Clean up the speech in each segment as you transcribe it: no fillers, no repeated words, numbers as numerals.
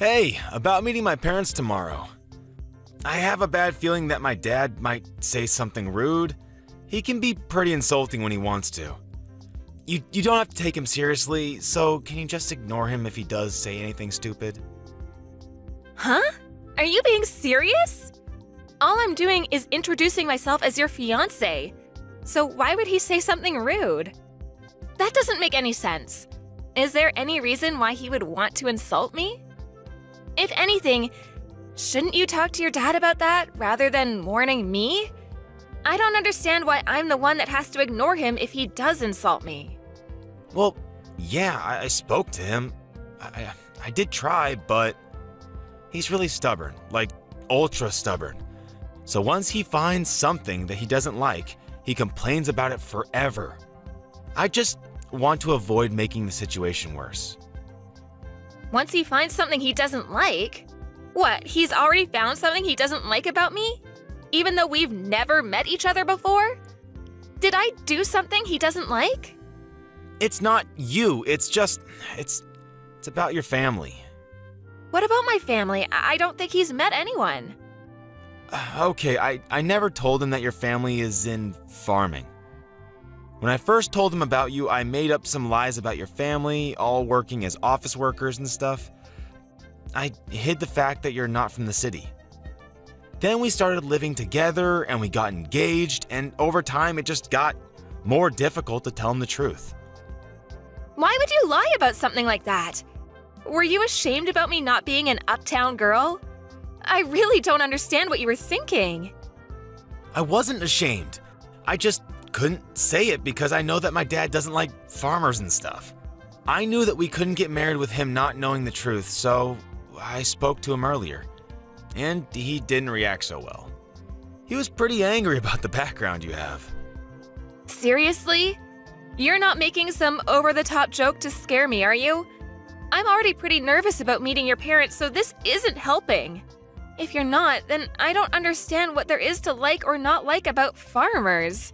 Hey, about meeting my parents tomorrow. I have a bad feeling that my dad might say something rude. He can be pretty insulting when he wants to. You don't have to take him seriously, so can you just ignore him if he does say anything stupid? Huh? Are you being serious? All I'm doing is introducing myself as your fiancé. So why would he say something rude? That doesn't make any sense. Is there any reason why he would want to insult me? If anything, shouldn't you talk to your dad about that rather than warning me? I don't understand why I'm the one that has to ignore him if he does insult me. Well, yeah, I spoke to him. I did try, but he's really stubborn, like ultra stubborn. So once he finds something that he doesn't like, he complains about it forever. I just want to avoid making the situation worse. Once he finds something he doesn't like? What, he's already found something he doesn't like about me? Even though we've never met each other before? Did I do something he doesn't like? It's not you, it's about your family. What about my family? I don't think he's met anyone. Okay, I never told him that your family is in farming. When I first told him about you, I made up some lies about your family, all working as office workers and stuff. I hid the fact that you're not from the city. Then we started living together and we got engaged, and over time it just got more difficult to tell him the truth. Why would you lie about something like that? Were you ashamed about me not being an uptown girl? I really don't understand what you were thinking. I wasn't ashamed. I just couldn't say it because I know that my dad doesn't like farmers and stuff. I knew that we couldn't get married with him not knowing the truth, so I spoke to him earlier. And he didn't react so well. He was pretty angry about the background you have. Seriously? You're not making some over-the-top joke to scare me, are you? I'm already pretty nervous about meeting your parents, so this isn't helping. If you're not, then I don't understand what there is to like or not like about farmers.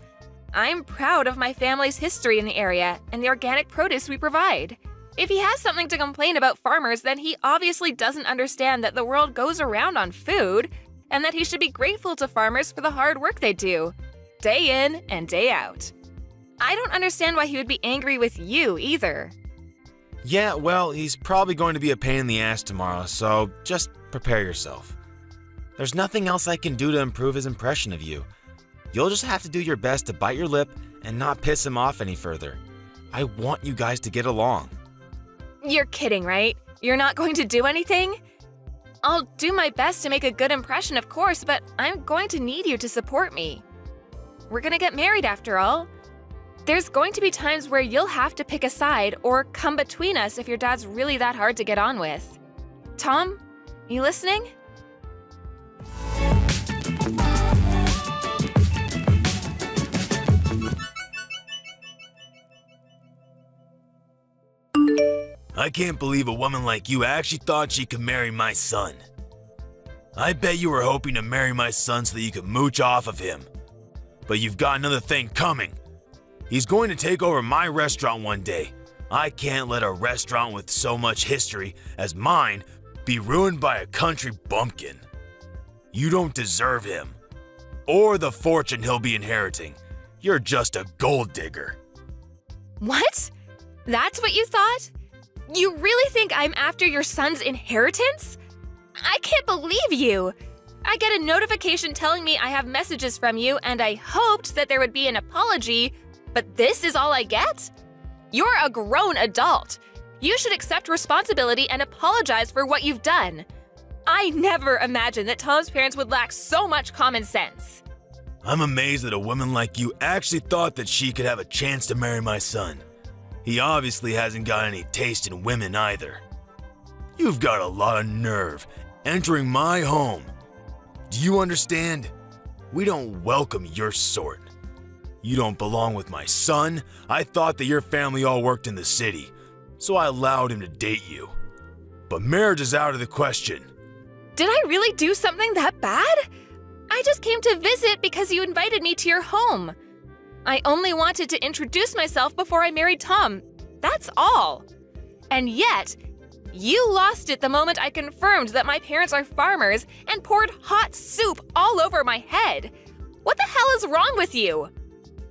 I'm proud of my family's history in the area and the organic produce we provide. If he has something to complain about farmers, then he obviously doesn't understand that the world goes around on food and that he should be grateful to farmers for the hard work they do, day in and day out. I don't understand why he would be angry with you either. Yeah, well, he's probably going to be a pain in the ass tomorrow, so just prepare yourself. There's nothing else I can do to improve his impression of you. You'll just have to do your best to bite your lip and not piss him off any further. I want you guys to get along. You're kidding, right? You're not going to do anything? I'll do my best to make a good impression, of course, but I'm going to need you to support me. We're gonna get married after all. There's going to be times where you'll have to pick a side or come between us if your dad's really that hard to get on with. Tom, you listening? I can't believe a woman like you actually thought she could marry my son. I bet you were hoping to marry my son so that you could mooch off of him. But you've got another thing coming. He's going to take over my restaurant one day. I can't let a restaurant with so much history as mine be ruined by a country bumpkin. You don't deserve him, or the fortune he'll be inheriting. You're just a gold digger. What? That's what you thought? You really think I'm after your son's inheritance? I can't believe you! I get a notification telling me I have messages from you, and I hoped that there would be an apology, but this is all I get? You're a grown adult. You should accept responsibility and apologize for what you've done. I never imagined that Tom's parents would lack so much common sense. I'm amazed that a woman like you actually thought that she could have a chance to marry my son. He obviously hasn't got any taste in women either. You've got a lot of nerve entering my home. Do you understand? We don't welcome your sort. You don't belong with my son. I thought that your family all worked in the city, so I allowed him to date you. But marriage is out of the question. Did I really do something that bad? I just came to visit because you invited me to your home. I only wanted to introduce myself before I married Tom. That's all. And yet, You lost it the moment I confirmed that my parents are farmers and poured hot soup all over my head. What the hell is wrong with you?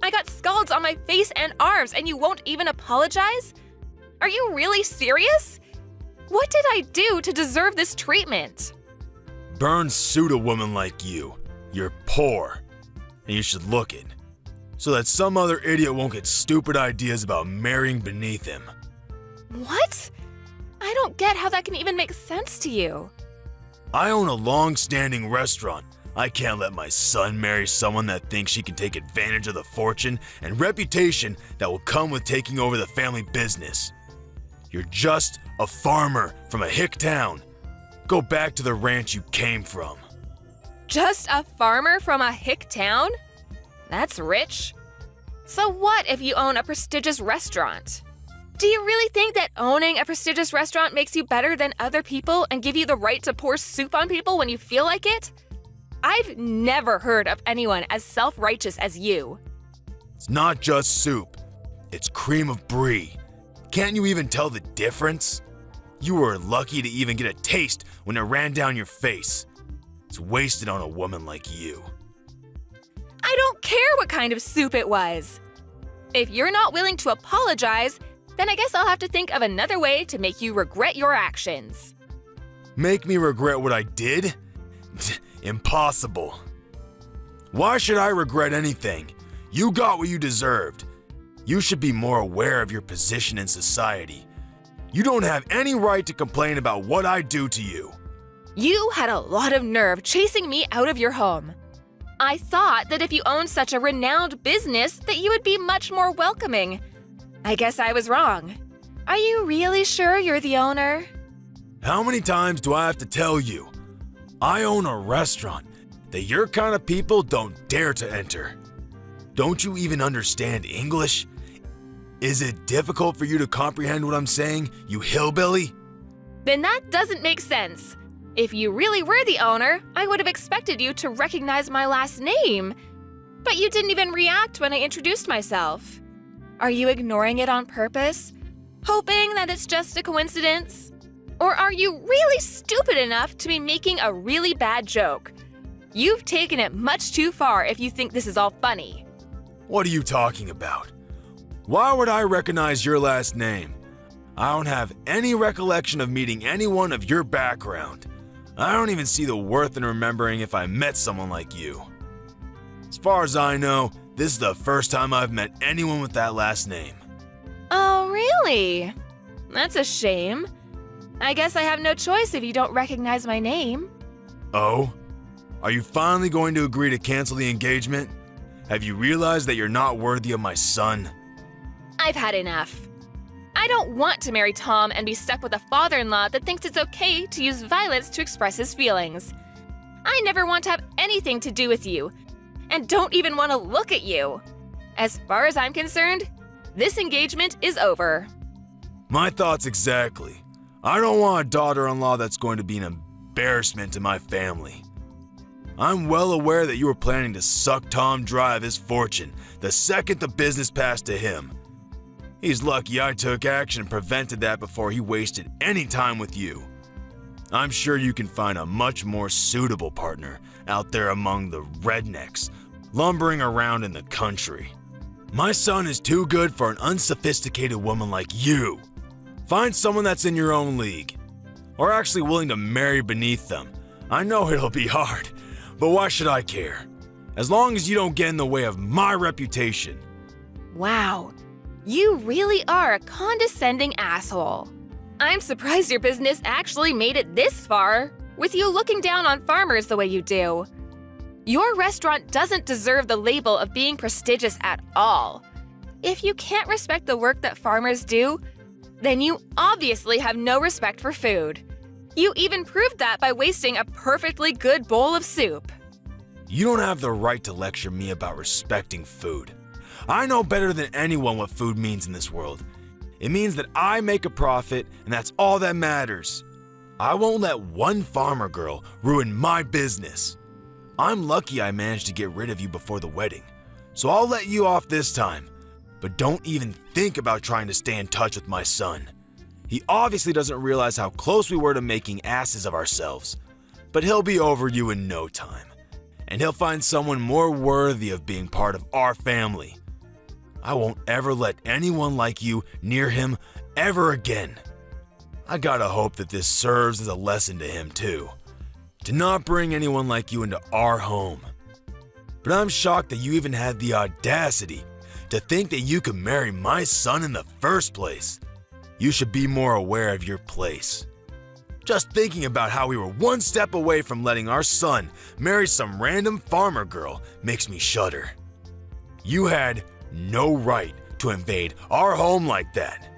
I got scalds on my face and arms and you won't even apologize? Are you really serious? What did I do to deserve this treatment? Burns sued a woman like you. You're poor, and you should look it, so that some other idiot won't get stupid ideas about marrying beneath him. What? I don't get how that can even make sense to you. I own a long-standing restaurant. I can't let my son marry someone that thinks she can take advantage of the fortune and reputation that will come with taking over the family business. You're just a farmer from a hick town. Go back to the ranch you came from. Just a farmer from a hick town? That's rich. So what if you own a prestigious restaurant? Do you really think that owning a prestigious restaurant makes you better than other people and give you the right to pour soup on people when you feel like it? I've never heard of anyone as self-righteous as you. It's not just soup. It's cream of brie. Can't you even tell the difference? You were lucky to even get a taste when it ran down your face. It's wasted on a woman like you. I don't care what kind of soup it was. If you're not willing to apologize, then I guess I'll have to think of another way to make you regret your actions. Make me regret what I did? Impossible. Why should I regret anything? You got what you deserved. You should be more aware of your position in society. You don't have any right to complain about what I do to you. You had a lot of nerve chasing me out of your home. I thought that if you owned such a renowned business that you would be much more welcoming. I guess I was wrong. Are you really sure you're the owner? How many times do I have to tell you? I own a restaurant that your kind of people don't dare to enter. Don't you even understand English? Is it difficult for you to comprehend what I'm saying, you hillbilly? Then that doesn't make sense. If you really were the owner, I would have expected you to recognize my last name. But you didn't even react when I introduced myself. Are you ignoring it on purpose? Hoping that it's just a coincidence? Or are you really stupid enough to be making a really bad joke? You've taken it much too far if you think this is all funny. What are you talking about? Why would I recognize your last name? I don't have any recollection of meeting anyone of your background. I don't even see the worth in remembering if I met someone like you. As far as I know, this is the first time I've met anyone with that last name. Oh, really? That's a shame. I guess I have no choice if you don't recognize my name. Oh? Are you finally going to agree to cancel the engagement? Have you realized that you're not worthy of my son? I've had enough. I don't want to marry Tom and be stuck with a father-in-law that thinks it's okay to use violence to express his feelings. I never want to have anything to do with you, and don't even want to look at you. As far as I'm concerned, this engagement is over. My thoughts exactly. I don't want a daughter-in-law that's going to be an embarrassment to my family. I'm well aware that you were planning to suck Tom dry of his fortune the second the business passed to him. He's lucky I took action and prevented that before he wasted any time with you. I'm sure you can find a much more suitable partner out there among the rednecks lumbering around in the country. My son is too good for an unsophisticated woman like you. Find someone that's in your own league, or actually willing to marry beneath them. I know it'll be hard, but why should I care? As long as you don't get in the way of my reputation. Wow, you really are a condescending asshole. I'm surprised your business actually made it this far, with you looking down on farmers the way you do. Your restaurant doesn't deserve the label of being prestigious at all. If you can't respect the work that farmers do, then you obviously have no respect for food. You even proved that by wasting a perfectly good bowl of soup. You don't have the right to lecture me about respecting food. I know better than anyone what food means in this world. It means that I make a profit, and that's all that matters. I won't let one farmer girl ruin my business. I'm lucky I managed to get rid of you before the wedding, so I'll let you off this time. But don't even think about trying to stay in touch with my son. He obviously doesn't realize how close we were to making asses of ourselves. But he'll be over you in no time. And he'll find someone more worthy of being part of our family. I won't ever let anyone like you near him ever again. I gotta hope that this serves as a lesson to him too. To not bring anyone like you into our home. But I'm shocked that you even had the audacity to think that you could marry my son in the first place. You should be more aware of your place. Just thinking about how we were one step away from letting our son marry some random farmer girl makes me shudder. You had no right to invade our home like that.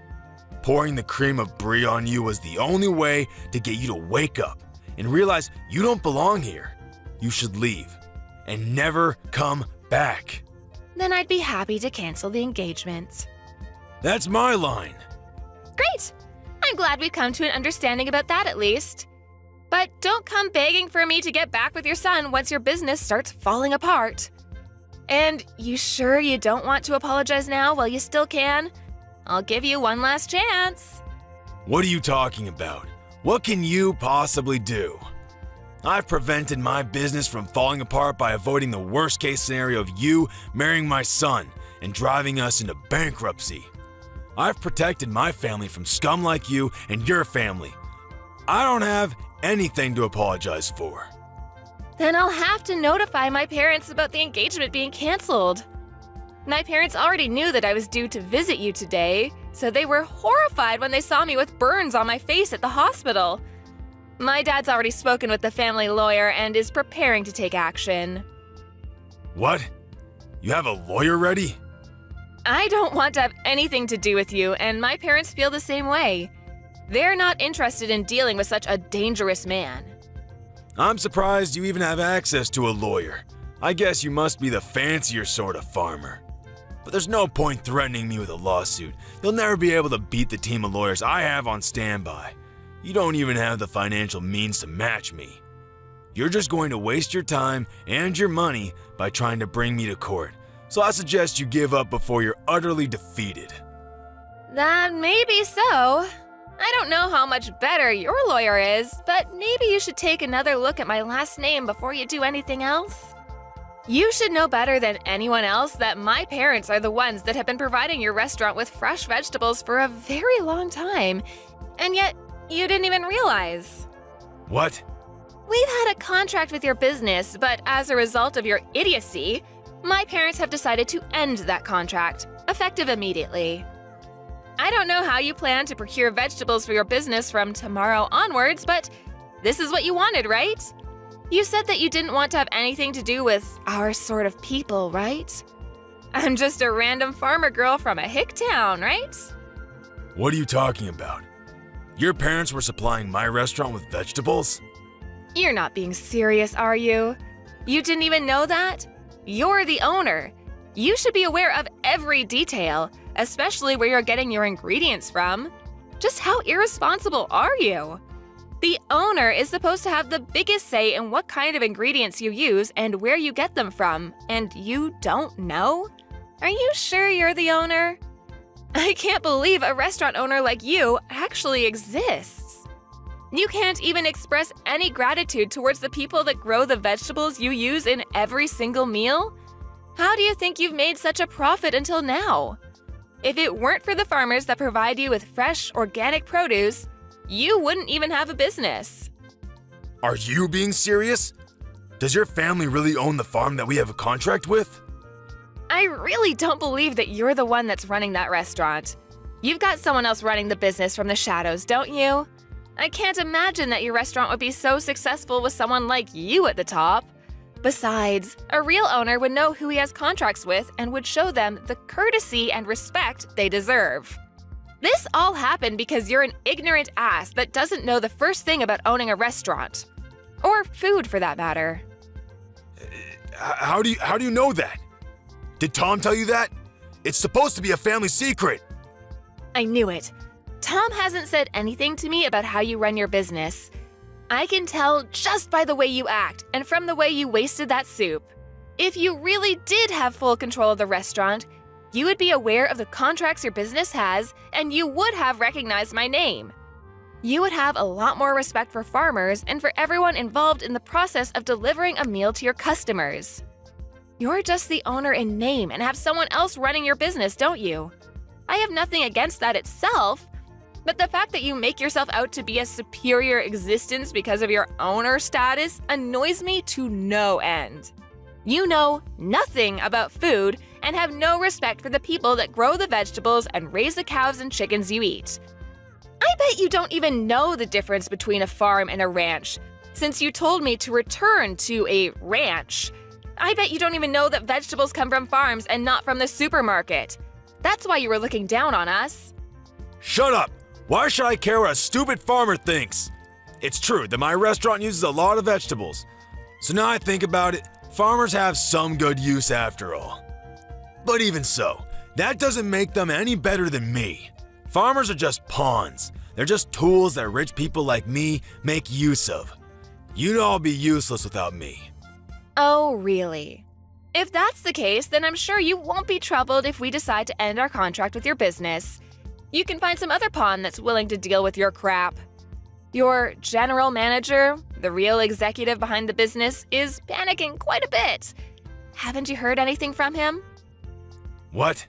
Pouring the cream of brie on you was the only way to get you to wake up and realize you don't belong here. You should leave and never come back. Then I'd be happy to cancel the engagement. That's my line. Great! I'm glad we've come to an understanding about that at least. But don't come begging for me to get back with your son once your business starts falling apart. And you sure you don't want to apologize now while you still can? I'll give you one last chance. What are you talking about? What can you possibly do? I've prevented my business from falling apart by avoiding the worst case scenario of you marrying my son and driving us into bankruptcy. I've protected my family from scum like you and your family. I don't have anything to apologize for. Then I'll have to notify my parents about the engagement being canceled. My parents already knew that I was due to visit you today, so they were horrified when they saw me with burns on my face at the hospital. My dad's already spoken with the family lawyer and is preparing to take action. What? You have a lawyer ready? I don't want to have anything to do with you, and my parents feel the same way. They're not interested in dealing with such a dangerous man. I'm surprised you even have access to a lawyer. I guess you must be the fancier sort of farmer. But there's no point threatening me with a lawsuit. You'll never be able to beat the team of lawyers I have on standby. You don't even have the financial means to match me. You're just going to waste your time and your money by trying to bring me to court. So I suggest you give up before you're utterly defeated. That may be so. I don't know how much better your lawyer is, but maybe you should take another look at my last name before you do anything else. You should know better than anyone else that my parents are the ones that have been providing your restaurant with fresh vegetables for a very long time, and yet you didn't even realize. What? We've had a contract with your business, but as a result of your idiocy, my parents have decided to end that contract, effective immediately. I don't know how you plan to procure vegetables for your business from tomorrow onwards, but this is what you wanted, right? You said that you didn't want to have anything to do with our sort of people, right? I'm just a random farmer girl from a hick town, right? What are you talking about? Your parents were supplying my restaurant with vegetables? You're not being serious, are you? You didn't even know that? You're the owner. You should be aware of every detail, especially where you're getting your ingredients from. Just how irresponsible are you? The owner is supposed to have the biggest say in what kind of ingredients you use and where you get them from, and you don't know? Are you sure you're the owner? I can't believe a restaurant owner like you actually exists. You can't even express any gratitude towards the people that grow the vegetables you use in every single meal? How do you think you've made such a profit until now? If it weren't for the farmers that provide you with fresh, organic produce, you wouldn't even have a business. Are you being serious? Does your family really own the farm that we have a contract with? I really don't believe that you're the one that's running that restaurant. You've got someone else running the business from the shadows, don't you? I can't imagine that your restaurant would be so successful with someone like you at the top. Besides, a real owner would know who he has contracts with and would show them the courtesy and respect they deserve. This all happened because you're an ignorant ass that doesn't know the first thing about owning a restaurant. Or food, for that matter. How do you know that? Did Tom tell you that? It's supposed to be a family secret. I knew it. Tom hasn't said anything to me about how you run your business. I can tell just by the way you act and from the way you wasted that soup. If you really did have full control of the restaurant, You would be aware of the contracts your business has, and you would have recognized my name. You would have a lot more respect for farmers and for everyone involved in the process of delivering a meal to your customers. You're just the owner in name and have someone else running your business, don't you? I have nothing against that itself, but the fact that you make yourself out to be a superior existence because of your owner status annoys me to no end. You know nothing about food and have no respect for the people that grow the vegetables and raise the cows and chickens you eat. I bet you don't even know the difference between a farm and a ranch, since you told me to return to a ranch. I bet you don't even know that vegetables come from farms and not from the supermarket. That's why you were looking down on us. Shut up! Why should I care what a stupid farmer thinks? It's true that my restaurant uses a lot of vegetables. So now I think about it, farmers have some good use after all. But even so, that doesn't make them any better than me. Farmers are just pawns. They're just tools that rich people like me make use of. You'd all be useless without me. Oh, really? If that's the case, then I'm sure you won't be troubled if we decide to end our contract with your business. You can find some other pawn that's willing to deal with your crap. Your general manager, the real executive behind the business, is panicking quite a bit. Haven't you heard anything from him? What?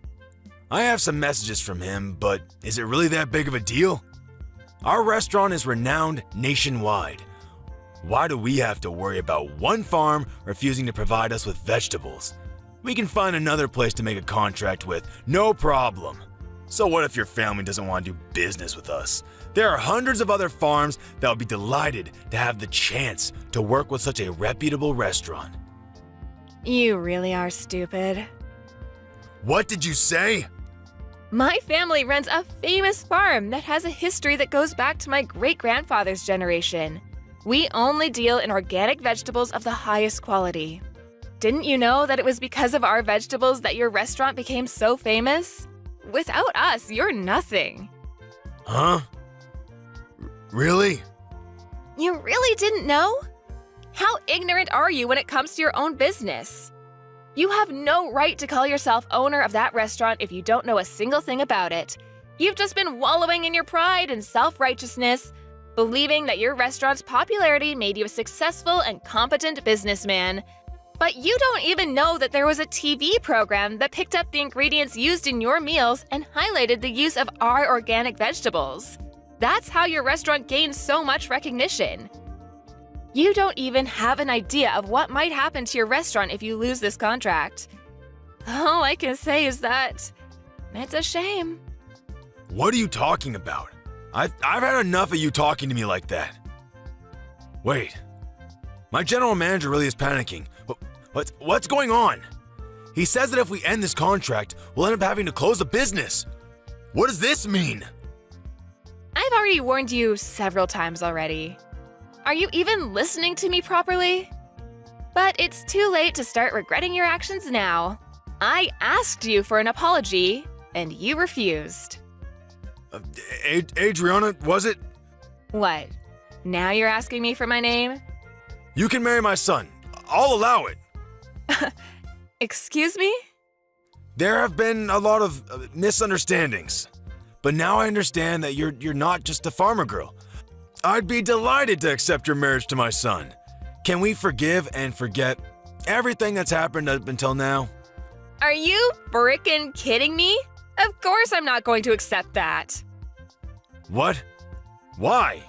I have some messages from him, but is it really that big of a deal? Our restaurant is renowned nationwide. Why do we have to worry about one farm refusing to provide us with vegetables? We can find another place to make a contract with, no problem. So what if your family doesn't want to do business with us? There are hundreds of other farms that would be delighted to have the chance to work with such a reputable restaurant. You really are stupid. What did you say? My family runs a famous farm that has a history that goes back to my great-grandfather's generation. We only deal in organic vegetables of the highest quality. Didn't you know that it was because of our vegetables that your restaurant became so famous? Without us, you're nothing. Huh? Really? You really didn't know? How ignorant are you when it comes to your own business? You have no right to call yourself owner of that restaurant if you don't know a single thing about it. You've just been wallowing in your pride and self-righteousness, believing that your restaurant's popularity made you a successful and competent businessman. But you don't even know that there was a TV program that picked up the ingredients used in your meals and highlighted the use of our organic vegetables. That's how your restaurant gained so much recognition. You don't even have an idea of what might happen to your restaurant if you lose this contract. All I can say is that it's a shame. What are you talking about? I've had enough of you talking to me like that. Wait, my general manager really is panicking. What's going on? He says that if we end this contract, we'll end up having to close the business. What does this mean? I've already warned you several times already. Are you even listening to me properly? But it's too late to start regretting your actions now. I asked you for an apology, and you refused. Adriana, was it? What? Now you're asking me for my name? You can marry my son. I'll allow it. Excuse me? There have been a lot of misunderstandings. But now I understand that you're not just a farmer girl. I'd be delighted to accept your marriage to my son. Can we forgive and forget everything that's happened up until now? Are you frickin' kidding me? Of course I'm not going to accept that. What? Why?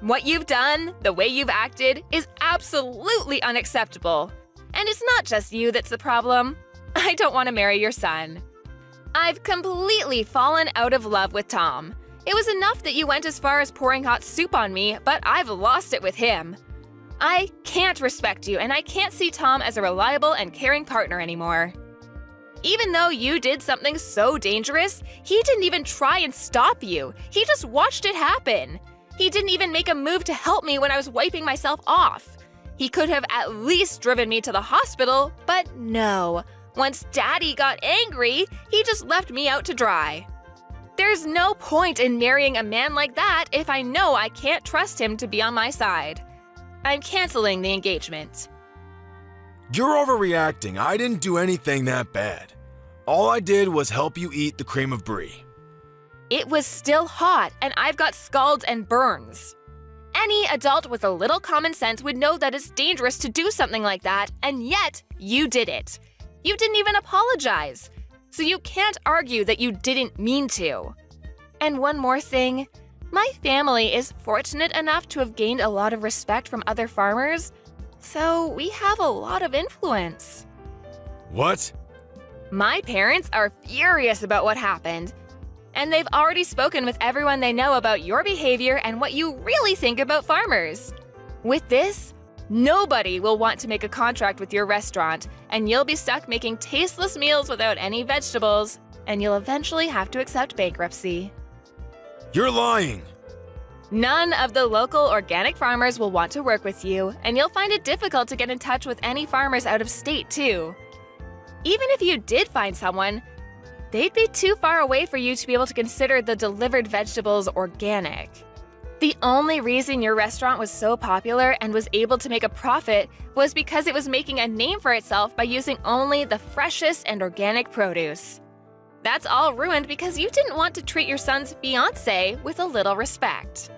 What you've done, the way you've acted, is absolutely unacceptable. And it's not just you that's the problem. I don't want to marry your son. I've completely fallen out of love with Tom. It was enough that you went as far as pouring hot soup on me, but I've lost it with him. I can't respect you, and I can't see Tom as a reliable and caring partner anymore. Even though you did something so dangerous, he didn't even try and stop you. He just watched it happen. He didn't even make a move to help me when I was wiping myself off. He could have at least driven me to the hospital, but no. Once Daddy got angry, he just left me out to dry. There's no point in marrying a man like that if I know I can't trust him to be on my side. I'm canceling the engagement. You're overreacting. I didn't do anything that bad. All I did was help you eat the cream of brie. It was still hot, and I've got scalds and burns. Any adult with a little common sense would know that it's dangerous to do something like that, and yet you did it. You didn't even apologize. So you can't argue that you didn't mean to. And one more thing, my family is fortunate enough to have gained a lot of respect from other farmers, so we have a lot of influence. What? My parents are furious about what happened, and they've already spoken with everyone they know about your behavior and what you really think about farmers. With this, nobody will want to make a contract with your restaurant, and you'll be stuck making tasteless meals without any vegetables, and you'll eventually have to accept bankruptcy. You're lying. None of the local organic farmers will want to work with you, and you'll find it difficult to get in touch with any farmers out of state, too. Even if you did find someone, they'd be too far away for you to be able to consider the delivered vegetables organic. The only reason your restaurant was so popular and was able to make a profit was because it was making a name for itself by using only the freshest and organic produce. That's all ruined because you didn't want to treat your son's fiancé with a little respect.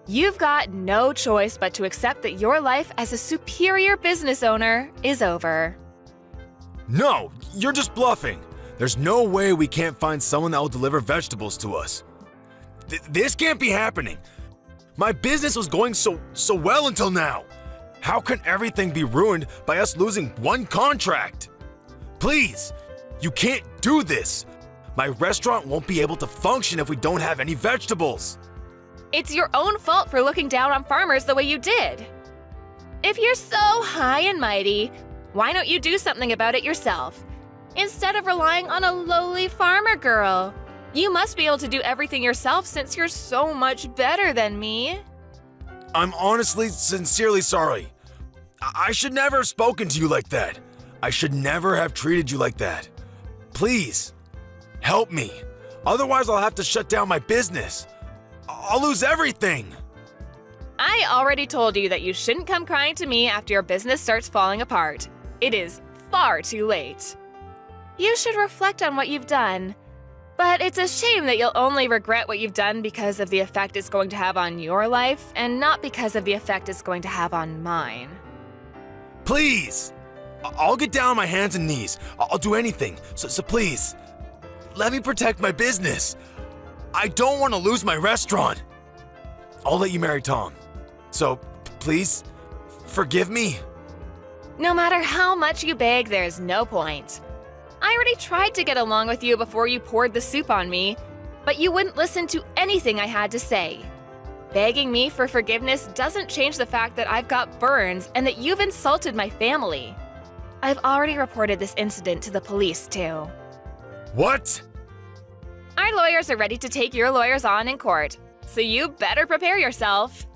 You've got no choice but to accept that your life as a superior business owner is over. No, you're just bluffing. There's no way we can't find someone that will deliver vegetables to us. This can't be happening. My business was going so well until now. How can everything be ruined by us losing one contract? Please, you can't do this. My restaurant won't be able to function if we don't have any vegetables. It's your own fault for looking down on farmers the way you did. If you're so high and mighty, why don't you do something about it yourself? Instead of relying on a lowly farmer girl. You must be able to do everything yourself since you're so much better than me. I'm honestly, sincerely sorry. I should never have spoken to you like that. I should never have treated you like that. Please, help me. Otherwise, I'll have to shut down my business. I'll lose everything. I already told you that you shouldn't come crying to me after your business starts falling apart. It is far too late. You should reflect on what you've done. But it's a shame that you'll only regret what you've done because of the effect it's going to have on your life and not because of the effect it's going to have on mine. Please! I'll get down on my hands and knees. I'll do anything. So please, let me protect my business. I don't want to lose my restaurant. I'll let you marry Tom. So please, forgive me. No matter how much you beg, there's no point. I already tried to get along with you before you poured the soup on me, but you wouldn't listen to anything I had to say. Begging me for forgiveness doesn't change the fact that I've got burns and that you've insulted my family. I've already reported this incident to the police, too. What? Our lawyers are ready to take your lawyers on in court, so you better prepare yourself.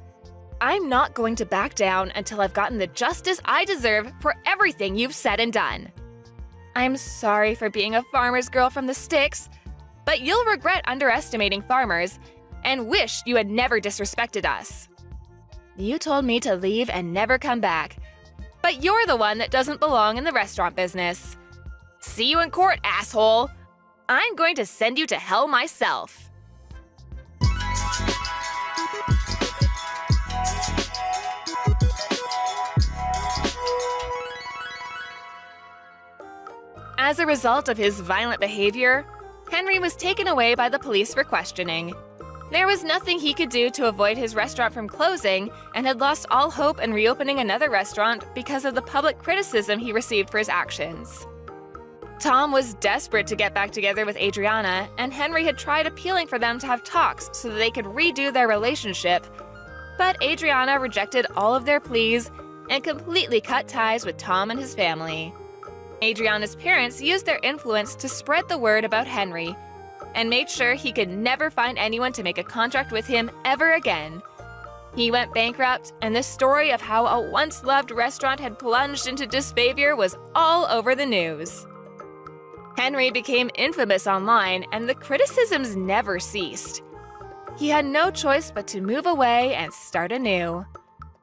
I'm not going to back down until I've gotten the justice I deserve for everything you've said and done. I'm sorry for being a farmer's girl from the sticks, but you'll regret underestimating farmers and wish you had never disrespected us. You told me to leave and never come back, but you're the one that doesn't belong in the restaurant business. See you in court, asshole! I'm going to send you to hell myself. As a result of his violent behavior, Henry was taken away by the police for questioning. There was nothing he could do to avoid his restaurant from closing and had lost all hope in reopening another restaurant because of the public criticism he received for his actions. Tom was desperate to get back together with Adriana, and Henry had tried appealing for them to have talks so that they could redo their relationship, but Adriana rejected all of their pleas and completely cut ties with Tom and his family. Adriana's parents used their influence to spread the word about Henry and made sure he could never find anyone to make a contract with him ever again. He went bankrupt, and the story of how a once-loved restaurant had plunged into disfavor was all over the news. Henry became infamous online, and the criticisms never ceased. He had no choice but to move away and start anew.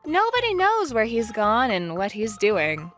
Nobody knows where he's gone and what he's doing.